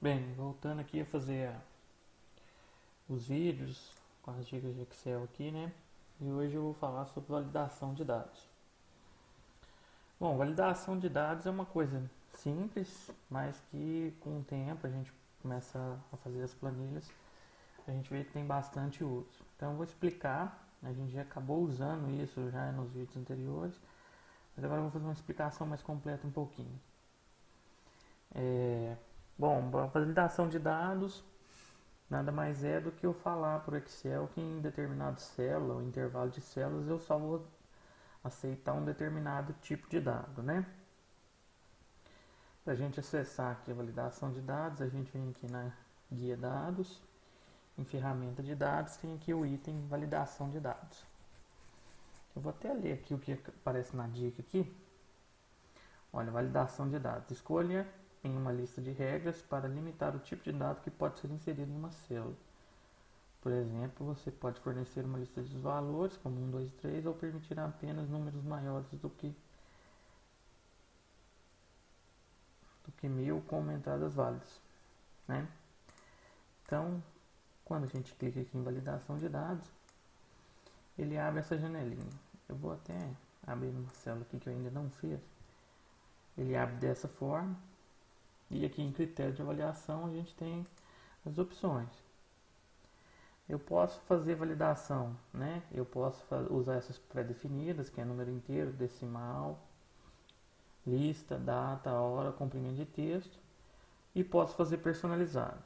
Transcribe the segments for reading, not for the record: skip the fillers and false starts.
Bem, voltando aqui a fazer os vídeos com as dicas de Excel aqui, né? E hoje eu vou falar sobre validação de dados. Bom, validação de dados é uma coisa simples, mas que com o tempo a gente começa a fazer as planilhas, a gente vê que tem bastante uso. Então eu vou explicar, a gente já acabou usando isso já nos vídeos anteriores, mas agora eu vou fazer uma explicação mais completa um pouquinho. Bom, a validação de dados nada mais é do que eu falar para o Excel que em determinado célula ou intervalo de células eu só vou aceitar um determinado tipo de dado, né? Para a gente acessar aqui a validação de dados, a gente vem aqui na guia dados, em ferramenta de dados, tem aqui o item validação de dados. Eu vou até ler aqui o que aparece na dica aqui. Olha, validação de dados. Escolha em uma lista de regras para limitar o tipo de dado que pode ser inserido em uma célula. Por exemplo, você pode fornecer uma lista de valores, como 1, 2, 3, ou permitir apenas números maiores do que 1000 com entradas válidas, né? Então, quando a gente clica aqui em validação de dados, ele abre essa janelinha. Eu vou até abrir uma célula aqui que eu ainda não fiz. Ele abre dessa forma. E aqui em critério de avaliação a gente tem as opções. Eu posso fazer validação, né? Eu posso usar essas pré-definidas, que é número inteiro, decimal, lista, data, hora, comprimento de texto. E posso fazer personalizado.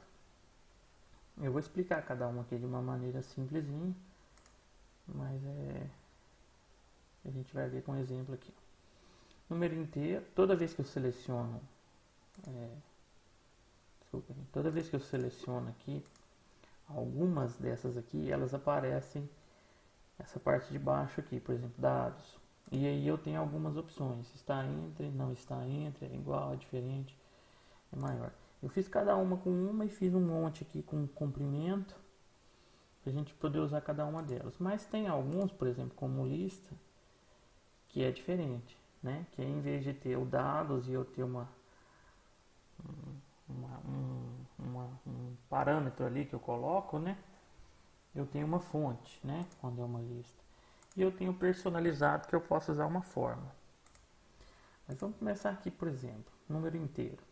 Eu vou explicar cada uma aqui de uma maneira simplesinha, mas a gente vai ver com um exemplo aqui. Número inteiro, toda vez que eu seleciono, toda vez que eu seleciono aqui, algumas dessas aqui, elas aparecem essa parte de baixo aqui, por exemplo, dados. E aí eu tenho algumas opções, está entre, não está entre, é igual, é diferente, é maior. Eu fiz cada uma com uma e fiz um monte aqui com comprimento, para a gente poder usar cada uma delas. Mas tem alguns, por exemplo, como lista, que é diferente, né? Que em vez de ter o dados e eu ter um parâmetro ali que eu coloco, né? Eu tenho uma fonte, né? Quando é uma lista. E eu tenho personalizado que eu posso usar uma forma. Mas vamos começar aqui, por exemplo, número inteiro.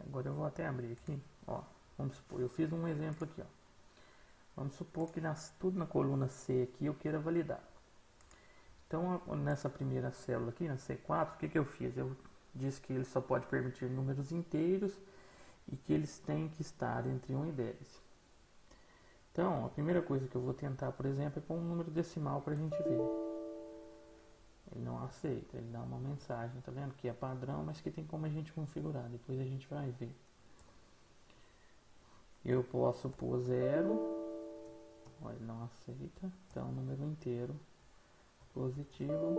Agora eu vou até abrir aqui, ó. Vamos supor, eu fiz um exemplo aqui, ó. Vamos supor que tudo na coluna C aqui eu queira validar. Então, nessa primeira célula aqui, na C4, o que eu fiz? Eu disse que ele só pode permitir números inteiros e que eles têm que estar entre 1 e 10. Então, a primeira coisa que eu vou tentar, por exemplo, é pôr um número decimal para a gente ver. Ele não aceita, ele dá uma mensagem, tá vendo? Que é padrão, mas que tem como a gente configurar. Depois a gente vai ver. Eu posso pôr 0, ele não aceita. Então, número inteiro positivo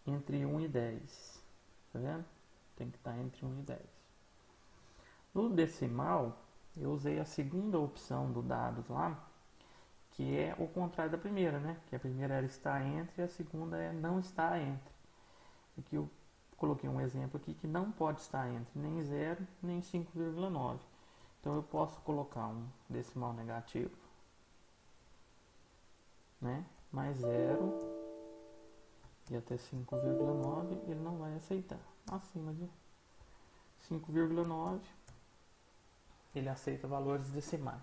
entre 1 e 10. Tá vendo? Tem que estar entre 1 e 10. No decimal, eu usei a segunda opção do dados lá, que é o contrário da primeira, né? Que a primeira era estar entre e a segunda é não estar entre. Aqui eu coloquei um exemplo aqui que não pode estar entre nem 0 nem 5,9. Então eu posso colocar um decimal negativo, né? Mais 0 e até 5,9 ele não vai aceitar. Acima de 5,9 ele aceita valores decimais.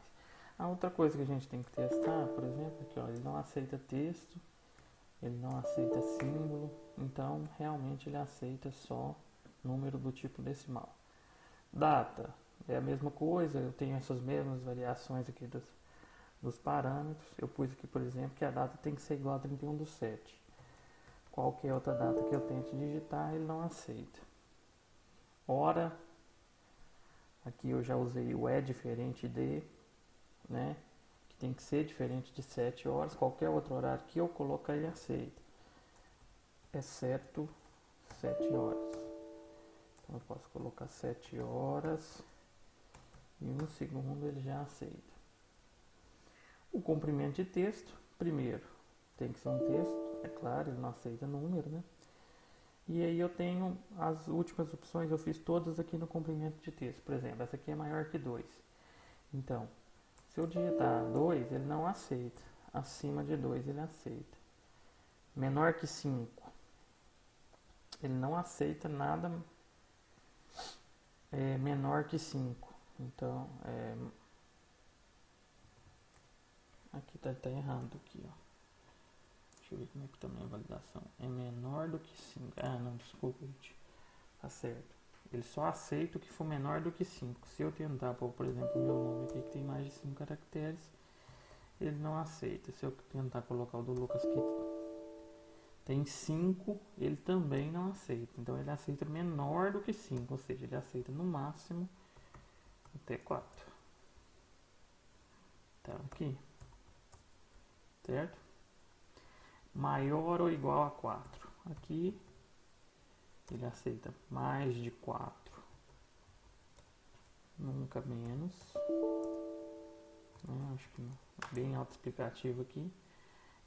A outra coisa que a gente tem que testar, por exemplo, aqui, ó, ele não aceita texto, ele não aceita símbolo, então realmente ele aceita só número do tipo decimal. Data é a mesma coisa, eu tenho essas mesmas variações aqui dos parâmetros. Eu pus aqui, por exemplo, que a data tem que ser igual a 31/7. Qualquer outra data que eu tente digitar, ele não aceita. Hora, aqui eu já usei o é diferente de, né? Que tem que ser diferente de 7 horas. Qualquer outro horário que eu colocar, ele aceita, exceto 7 horas. Então eu posso colocar 7 horas e 1 segundo ele já aceita. O comprimento de texto, primeiro, tem que ser um texto, é claro, ele não aceita número, né? E aí eu tenho as últimas opções, eu fiz todas aqui no comprimento de texto. Por exemplo, essa aqui é maior que 2. Então, se eu digitar 2, ele não aceita. Acima de 2 ele aceita. Menor que 5, ele não aceita nada menor que 5. Então, aqui tá errado aqui, ó. Deixa eu ver como é que tá a minha validação. É menor do que 5. Ah, não, desculpa, gente. Tá certo. Ele só aceita o que for menor do que 5. Se eu tentar pôr, por exemplo, meu nome aqui que tem mais de 5 caracteres, ele não aceita. Se eu tentar colocar o do Lucas que tem 5, ele também não aceita. Então ele aceita menor do que 5, ou seja, ele aceita no máximo até 4. Tá aqui. Certo? Maior ou igual a 4. Aqui ele aceita mais de 4. Nunca menos. Acho que bem autoexplicativo aqui.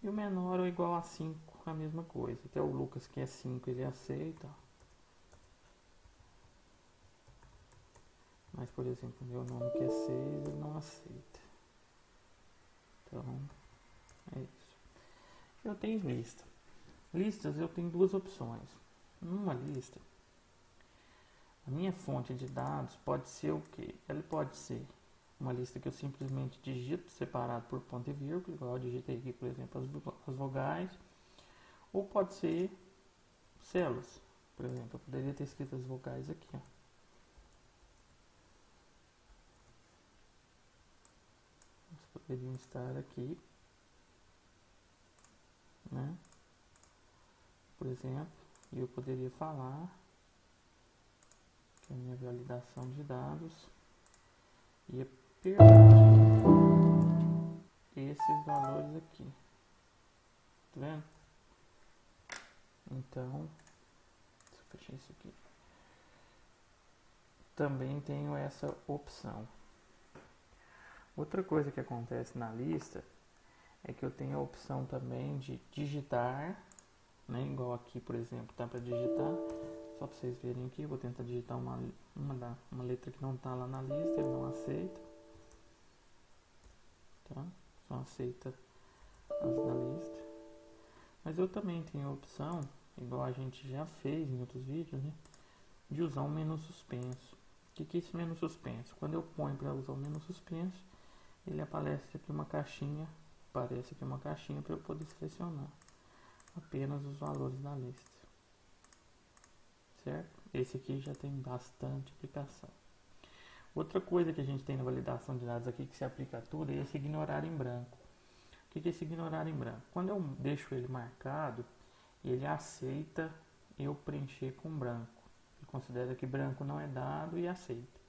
E o menor ou igual a 5, a mesma coisa. Até o Lucas que é 5 ele aceita. Mas, por exemplo, meu nome que é 6 ele não aceita. Então, é isso. Eu tenho lista. Listas eu tenho duas opções. Numa lista, a minha fonte de dados pode ser o quê? Ela pode ser uma lista que eu simplesmente digito separado por ponto e vírgula, igual eu digitei aqui, por exemplo, as vogais. Ou pode ser células. Por exemplo, eu poderia ter escrito as vogais aqui, ó. Elas poderiam estar aqui, né? Por exemplo, e eu poderia falar que a minha validação de dados ia permitir esses valores aqui. Tá vendo? Então, deixa eu fechar isso aqui. Também tenho essa opção. Outra coisa que acontece na lista é que eu tenho a opção também de digitar, né? Igual aqui, por exemplo, tá para digitar. Só para vocês verem aqui, eu vou tentar digitar uma letra que não está lá na lista, ele não aceita. Tá? Só aceita as da lista. Mas eu também tenho a opção, igual a gente já fez em outros vídeos, né? De usar um menu suspenso. O que é esse menu suspenso? Quando eu ponho para usar o menu suspenso, ele aparece aqui uma caixinha, para eu poder selecionar apenas os valores da lista. Certo? Esse aqui já tem bastante aplicação. Outra coisa que a gente tem na validação de dados aqui que se aplica a tudo é esse ignorar em branco. O que é esse ignorar em branco? Quando eu deixo ele marcado, ele aceita eu preencher com branco. Ele considera que branco não é dado e aceita.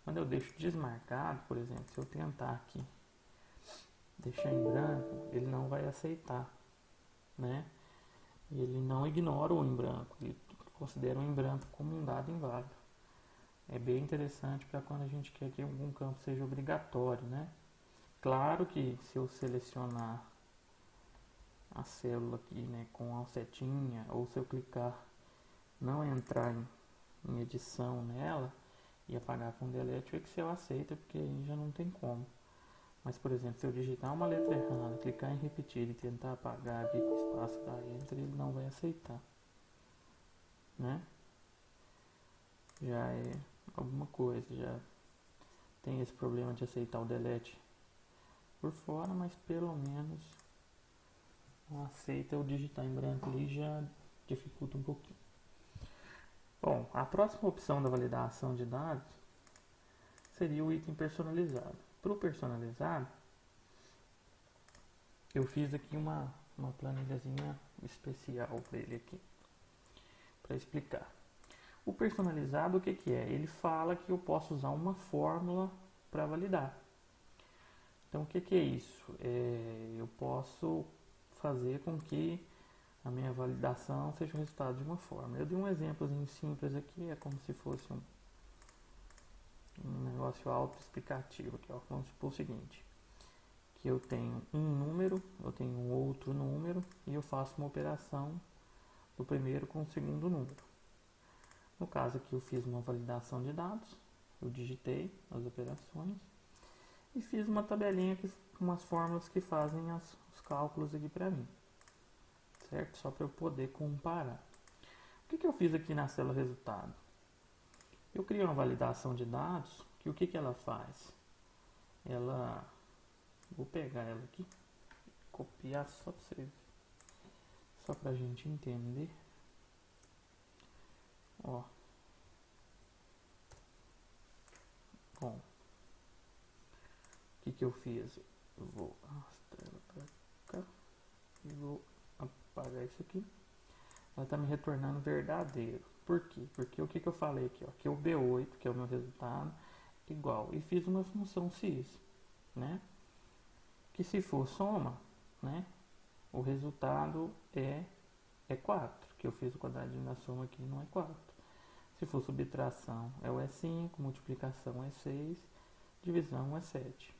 Quando eu deixo desmarcado, por exemplo, se eu tentar aqui deixar em branco, ele não vai aceitar, né? Ele não ignora o em branco, ele considera o em branco como um dado inválido. É bem interessante para quando a gente quer que algum campo seja obrigatório, né? Claro que se eu selecionar a célula aqui, né, com a setinha, ou se eu clicar não entrar em edição nela e apagar com delete, o Excel aceita, porque aí já não tem como. Mas, por exemplo, se eu digitar uma letra errada, clicar em repetir e tentar apagar aqui com o espaço da Enter, ele não vai aceitar, né? Já é alguma coisa, já tem esse problema de aceitar o delete por fora, mas pelo menos aceita eu digitar em branco ali, já dificulta um pouquinho. Bom, a próxima opção da validação de dados seria o item personalizado. Para o personalizado, eu fiz aqui uma planilhazinha especial para ele aqui, para explicar. O personalizado, o que é? Ele fala que eu posso usar uma fórmula para validar. Então, o que é isso? Eu posso fazer com que a minha validação seja o resultado de uma fórmula. Eu dei um exemplozinho simples aqui, é como se fosse um negócio autoexplicativo aqui, ó. Vamos supor o seguinte, que eu tenho um número, eu tenho um outro número e eu faço uma operação do primeiro com o segundo número. No caso aqui eu fiz uma validação de dados, eu digitei as operações e fiz uma tabelinha com umas fórmulas que fazem os cálculos aqui para mim, certo? Só para eu poder comparar. O que eu fiz aqui na célula resultado? Eu criei uma validação de dados, que o que ela faz? Vou pegar ela aqui, copiar só para vocês, só para a gente entender. Ó, bom, o que eu fiz? Eu vou arrastar ela para cá e vou apagar isso aqui. Ela está me retornando verdadeiro. Por quê? Porque o que eu falei aqui, ó, que o B8, que é o meu resultado, igual, e fiz uma função cis, né? Que se for soma, né? O resultado é 4, que eu fiz o quadradinho da soma aqui não é 4. Se for subtração é o E5, multiplicação é 6, divisão é 7.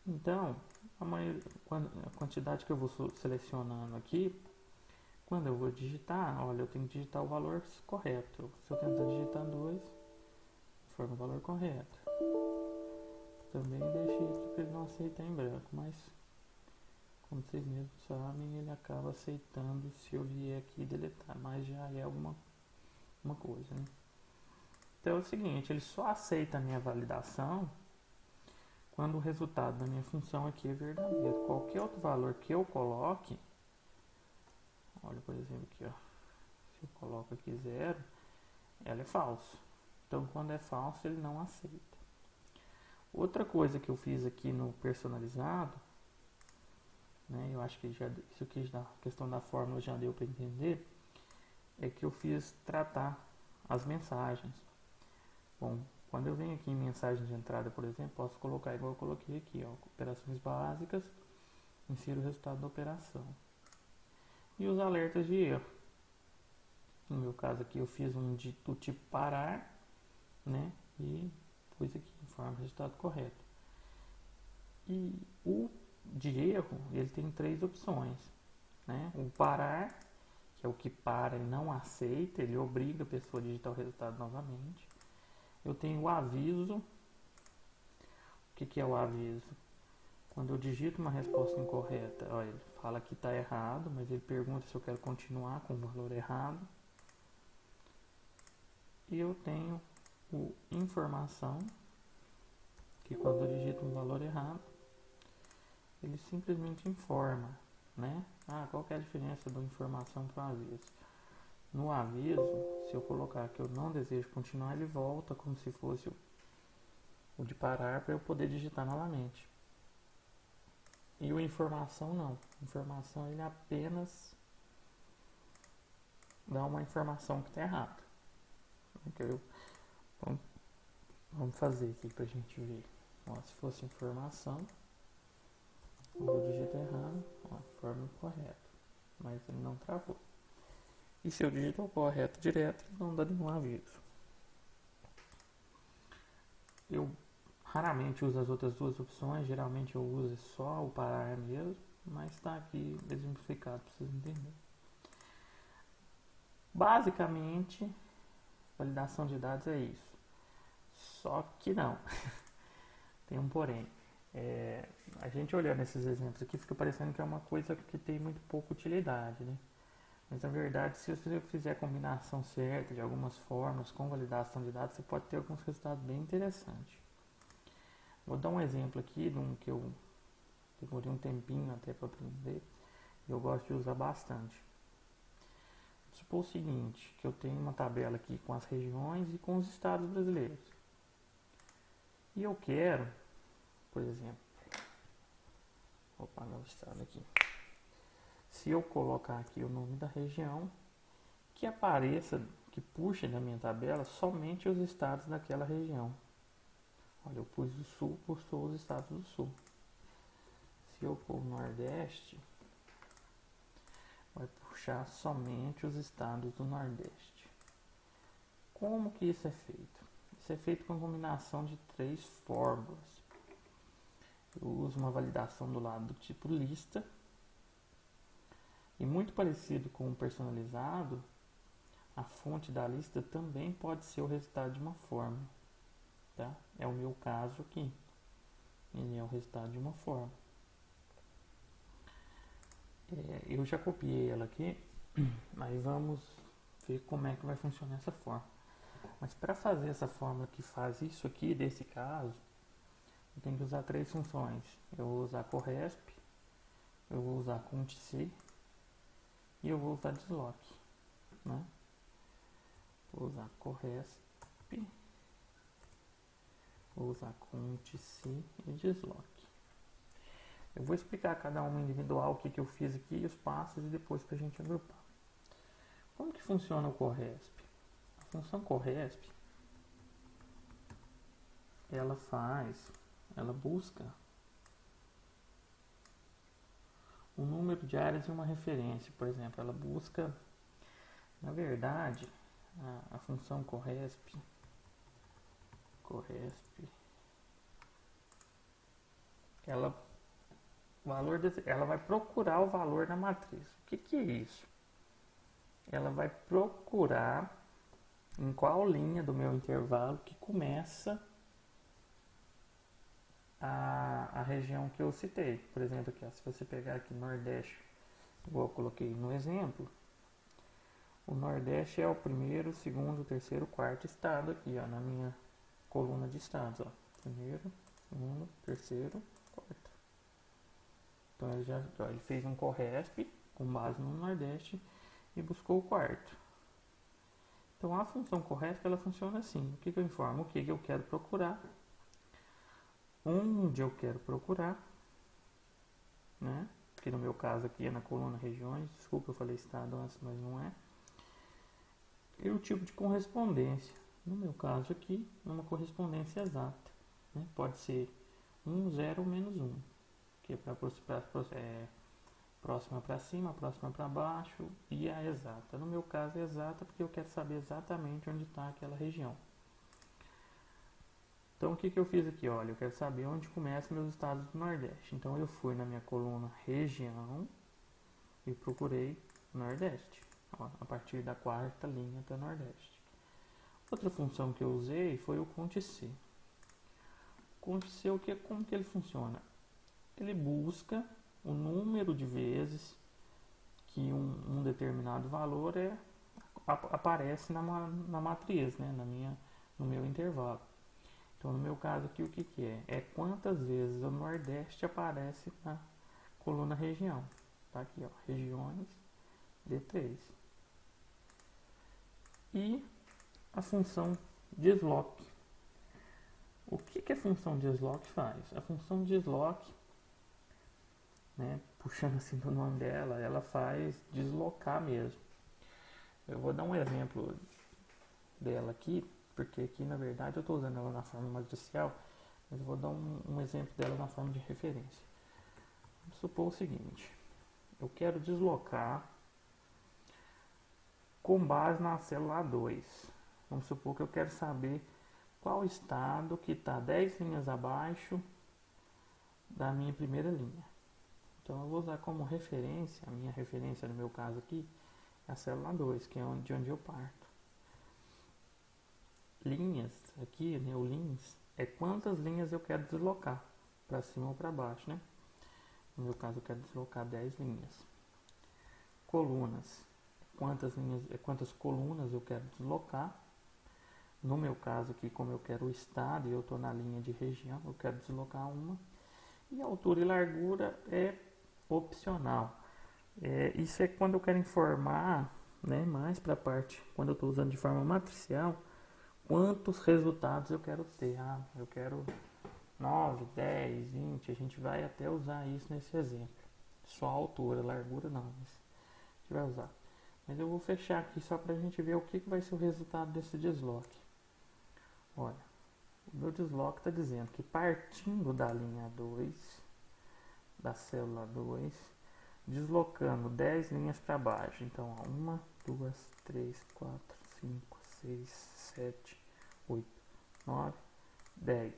Então, a quantidade que eu vou selecionando aqui, quando eu vou digitar, olha, eu tenho que digitar o valor correto. Se eu tentar digitar 2, for o valor correto. Também deixei aqui para ele não aceitar em branco, mas como vocês mesmos sabem, ele acaba aceitando se eu vier aqui e deletar, mas já é alguma coisa, né? Então é o seguinte, ele só aceita a minha validação quando o resultado da minha função aqui é verdadeiro. Qualquer outro valor que eu coloque, olha, por exemplo aqui, ó, se eu coloco aqui 0, ela é falso. Então quando é falso ele não aceita. Outra coisa que eu fiz aqui no personalizado, né, eu acho que isso aqui na questão da fórmula já deu para entender, é que eu fiz tratar as mensagens. Bom, quando eu venho aqui em mensagem de entrada, por exemplo, posso colocar igual eu coloquei aqui, ó, operações básicas, insiro o resultado da operação. E os alertas de erro. No meu caso aqui eu fiz do tipo parar, né, e pus aqui, informa o resultado correto. E o de erro, ele tem 3 opções, né? O parar, que é o que para e não aceita, ele obriga a pessoa a digitar o resultado novamente. Eu tenho o aviso. O que é o aviso? Quando eu digito uma resposta incorreta, ó, ele fala que está errado, mas ele pergunta se eu quero continuar com o valor errado. E eu tenho o informação, que quando eu digito um valor errado, ele simplesmente informa, né? Qual que é a diferença da informação para o aviso? No aviso, se eu colocar que eu não desejo continuar, ele volta como se fosse o de parar para eu poder digitar novamente. E o informação não. Informação ele apenas dá uma informação que está errada. Vamos fazer aqui para a gente ver. Ó, se fosse informação, eu vou digitar errado, ó, forma correta, mas ele não travou. E se eu digitar o correto direto, ele não dá nenhum aviso. Eu raramente uso as outras duas opções, geralmente eu uso só o parar mesmo, mas está aqui exemplificado para vocês entenderem. Basicamente, validação de dados é isso. Só que não. Tem um porém. A gente olhando esses exemplos aqui fica parecendo que é uma coisa que tem muito pouca utilidade, né? Mas na verdade, se você fizer a combinação certa de algumas formas com validação de dados, você pode ter alguns resultados bem interessantes. Vou dar um exemplo aqui de um que eu demorei um tempinho até para aprender e eu gosto de usar bastante. Supor o seguinte, que eu tenho uma tabela aqui com as regiões e com os estados brasileiros. E eu quero, por exemplo, vou apagar o estado aqui. Se eu colocar aqui o nome da região, que apareça, que puxe na minha tabela somente os estados daquela região. Olha, eu pus o sul, puxou os estados do sul. Se eu pôr o nordeste, vai puxar somente os estados do nordeste. Como que isso é feito? Isso é feito com a combinação de 3 fórmulas. Eu uso uma validação do lado do tipo lista. E muito parecido com o personalizado, a fonte da lista também pode ser o resultado de uma fórmula, tá? É o meu caso aqui. Ele é o resultado de uma fórmula. Eu já copiei ela aqui, mas vamos ver como é que vai funcionar essa fórmula. Mas para fazer essa fórmula que faz isso aqui, desse caso, eu tenho que usar três funções. Eu vou usar corresp, eu vou usar contc e eu vou usar desloc, né? Vou usar corresp, vou usar contc e desloc. Eu vou explicar cada uma individual, o que eu fiz aqui, os passos e depois para a gente agrupar. Como que funciona o corresp? A função corresp, ela busca um número de áreas e uma referência. Por exemplo, ela busca, na verdade, a função corresp, ela vai procurar o valor na matriz. O que é isso? Ela vai procurar em qual linha do meu intervalo que começa a região que eu citei. Por exemplo, aqui, se você pegar aqui Nordeste, igual eu coloquei no exemplo, o Nordeste é o primeiro, segundo, terceiro, quarto estado aqui, ó, na minha coluna de estados, ó. Primeiro, segundo, terceiro, quarto. Então ele fez um corresp com base no Nordeste e buscou o quarto. Então a função corresp, ela funciona assim. O que eu informo? O que eu quero procurar, onde eu quero procurar, né? Que no meu caso aqui é na coluna regiões. Desculpa, eu falei estado antes, mas não é. E o tipo de correspondência. No meu caso aqui, uma correspondência exata, né? Pode ser 1, 0 ou menos 1, que é para próxima para cima, próxima para baixo, e a exata. No meu caso é exata porque eu quero saber exatamente onde está aquela região. Então o que eu fiz aqui? Olha, eu quero saber onde começam meus estados do Nordeste. Então eu fui na minha coluna região e procurei Nordeste, ó, a partir da quarta linha para Nordeste. Outra função que eu usei foi o contc. Contc, como que ele funciona? Ele busca o número de vezes que um determinado valor aparece na matriz, né? No meu intervalo. Então, no meu caso aqui, o que é? É quantas vezes o Nordeste aparece na coluna região. Tá aqui, ó, regiões D3. E a função desloc. O que a função desloc faz? A função desloc, né, puxando assim do nome dela, ela faz deslocar mesmo. Eu vou dar um exemplo dela aqui, porque aqui na verdade eu estou usando ela na forma matricial, mas eu vou dar um exemplo dela na forma de referência. Vamos supor o seguinte: eu quero deslocar com base na célula A2. Vamos supor que eu quero saber qual estado que está 10 linhas abaixo da minha primeira linha. Então eu vou usar como referência, a minha referência no meu caso aqui, é a célula 2, que é de onde eu parto. Linhas, aqui, né, o lins, é quantas linhas eu quero deslocar, para cima ou para baixo, né? No meu caso eu quero deslocar 10 linhas. Colunas, quantas colunas eu quero deslocar. No meu caso aqui, como eu quero o estado e eu estou na linha de região, eu quero deslocar uma. E altura e largura é opcional. Isso é quando eu quero informar, né, mais para a parte, quando eu estou usando de forma matricial, quantos resultados eu quero ter. Eu quero 9, 10, 20, a gente vai até usar isso nesse exemplo. Só a altura, largura não, mas a gente vai usar. Mas eu vou fechar aqui só para a gente ver o que vai ser o resultado desse desloc. Olha, o meu desloc está dizendo que partindo da linha 2, da célula 2, deslocando 10 linhas para baixo. Então, 1, 2, 3, 4, 5, 6, 7, 8, 9, 10.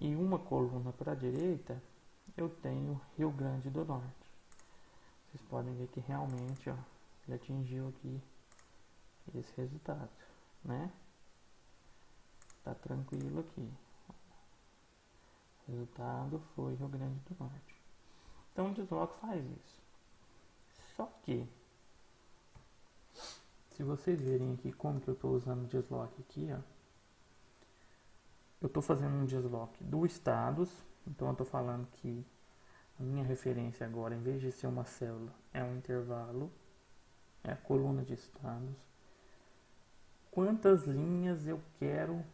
E uma coluna para a direita, eu tenho Rio Grande do Norte. vocês podem ver que realmente, ó, ele atingiu aqui esse resultado, né? Tá tranquilo aqui. O resultado foi Rio Grande do Norte. Então o desloque faz isso. Só que, se vocês verem aqui como que eu estou usando o desloque aqui, ó, eu estou fazendo um desloque do estados. Então eu estou falando que a minha referência agora, em vez de ser uma célula, é um intervalo, é a coluna de estados. Quantas linhas eu quero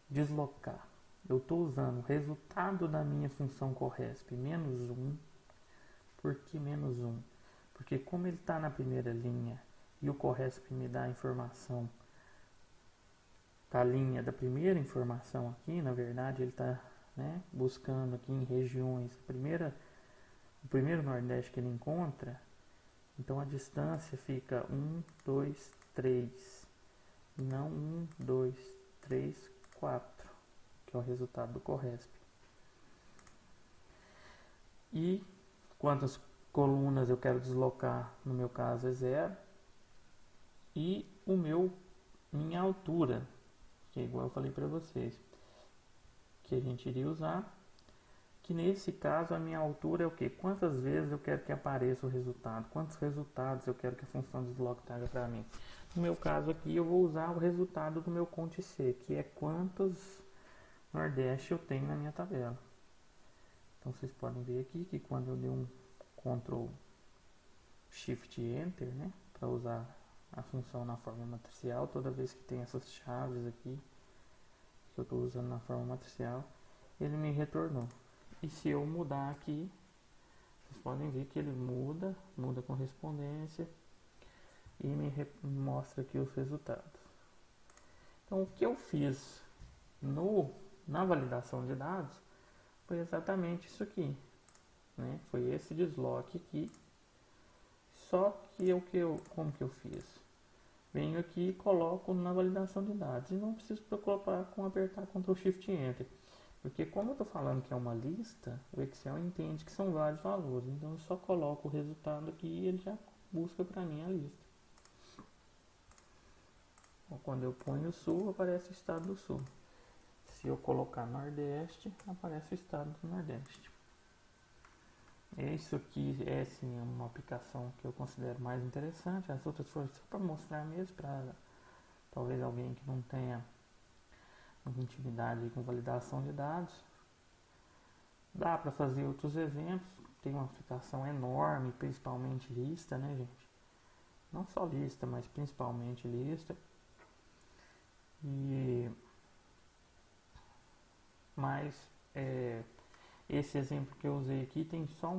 deslocar? Eu estou usando o resultado da minha função corresp menos 1. Por que menos 1? Porque como ele está na primeira linha e o corresp me dá a informação da linha da primeira informação aqui, na verdade ele está, né, buscando aqui em regiões, o primeiro Nordeste que ele encontra, então a distância fica 1, 2, 3, e não 1, 2, 3, 4, que é o resultado do corresp. E quantas colunas eu quero deslocar, no meu caso é 0, e minha altura, que é igual eu falei para vocês, que a gente iria usar, que nesse caso a minha altura é o que? Quantas vezes eu quero que apareça o resultado, quantos resultados eu quero que a função desloque traga para mim. No meu caso aqui eu vou usar o resultado do meu conte C, que é quantos Nordeste eu tenho na minha tabela. Então vocês podem ver aqui que quando eu dei um Ctrl Shift Enter, né, para usar a função na forma matricial, toda vez que tem essas chaves aqui que eu estou usando na forma matricial, ele me retornou. E se eu mudar aqui, vocês podem ver que ele muda a correspondência e me mostra aqui os resultados. Então o que eu fiz na validação de dados foi exatamente isso aqui, né? Foi esse desloque aqui. Só que como que eu fiz? Venho aqui e coloco na validação de dados e não preciso preocupar com apertar Ctrl Shift Enter, porque como eu estou falando que é uma lista, o Excel entende que são vários valores, então eu só coloco o resultado aqui e ele já busca para mim a lista. Quando eu ponho o Sul, aparece o estado do Sul. Se eu colocar Nordeste, aparece o estado do Nordeste. Isso aqui é sim uma aplicação que eu considero mais interessante. As outras foram só para mostrar mesmo, para talvez alguém que não tenha muita intimidade com validação de dados. Dá para fazer outros exemplos. Tem uma aplicação enorme, principalmente lista, né, gente? Não só lista, mas principalmente lista. Mas esse exemplo que eu usei aqui tem só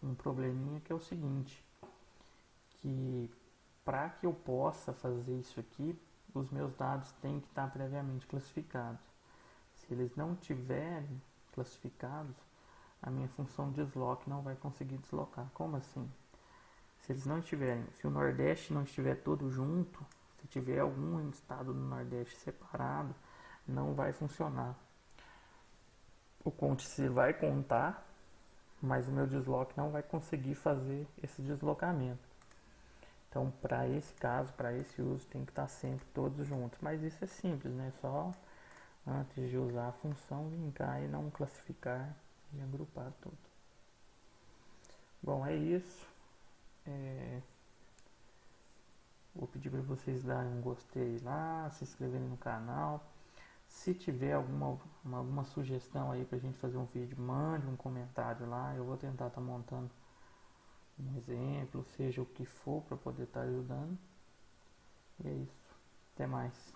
um probleminha, que é o seguinte, que para que eu possa fazer isso aqui, os meus dados têm que estar previamente classificados. Se eles não tiverem classificados, a minha função desloque não vai conseguir deslocar. Como assim? Se eles não estiverem, se o Nordeste não estiver todo junto, se tiver algum estado do Nordeste separado, não vai funcionar. O conte C vai contar, mas o meu desloque não vai conseguir fazer esse deslocamento. Então, para esse caso, para esse uso, tem que estar sempre todos juntos. Mas isso é simples, né? Só antes de usar a função, linkar e não classificar e agrupar tudo. Bom, é isso. Vou pedir para vocês darem um gostei lá, se inscreverem no canal. Se tiver alguma sugestão aí pra gente fazer um vídeo, mande um comentário lá. Eu vou tentar estar montando um exemplo, seja o que for, para poder estar ajudando. E é isso. Até mais.